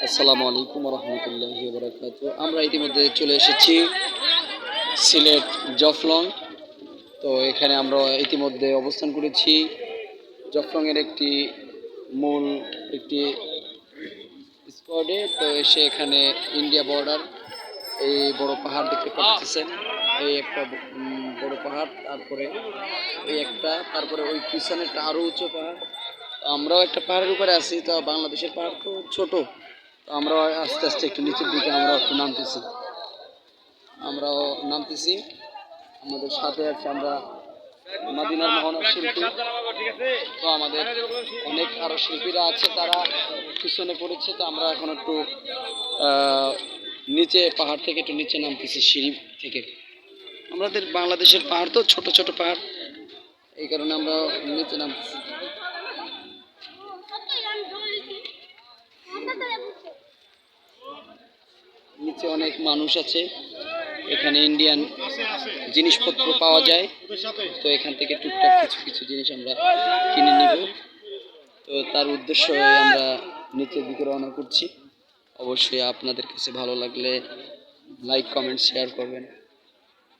আসসালামু আলাইকুম রহমতুল্লাহি ওয়া বারাকাতুহু। আমরা ইতিমধ্যে চলে এসেছি সিলেট জফলং। তো এখানে আমরা ইতিমধ্যে অবস্থান করেছি জফলংয়ের মূল একটি স্পটে। তো এসে এখানে ইন্ডিয়া বর্ডার, এই বড় পাহাড় দেখতে পাচ্ছেন, এই একটা বড় পাহাড়, তারপরে তারপরে ওই পিছনেরটা আরো উঁচু পাহাড়। আমরাও একটা পাহাড়ের উপরে আছি। তো বাংলাদেশের পাহাড় তো ছোট, তো আমরাও আস্তে আস্তে একটু নিচের দিকে আমরাও নামতেছি। আমাদের সাথে আছে আমরা মাদিনার মোহনার শিল্পী। তো আমাদের অনেক আরো শিল্পীরা আছে, তারা পিছনে পড়েছে। তো আমরা এখন একটু নিচে পাহাড় থেকে একটু নিচে নামতেছি সিঁড়ি থেকে। আমাদের বাংলাদেশের পাহাড় তো ছোট ছোট পাহাড়, এই কারণে আমরা নিচে নামতেছি। নিচে অনেক মানুষ আছে, এখানে ইন্ডিয়ান জিনিসপত্র পাওয়া যায়। তো এখান থেকে টুকটাক কিছু কিছু জিনিস আমরা কিনে নিব। তো তার উদ্দেশ্যে আমরা নিচের দিকে রওনা করছি। অবশ্যই আপনাদের কাছে ভালো লাগলে লাইক, কমেন্ট, শেয়ার করবেন।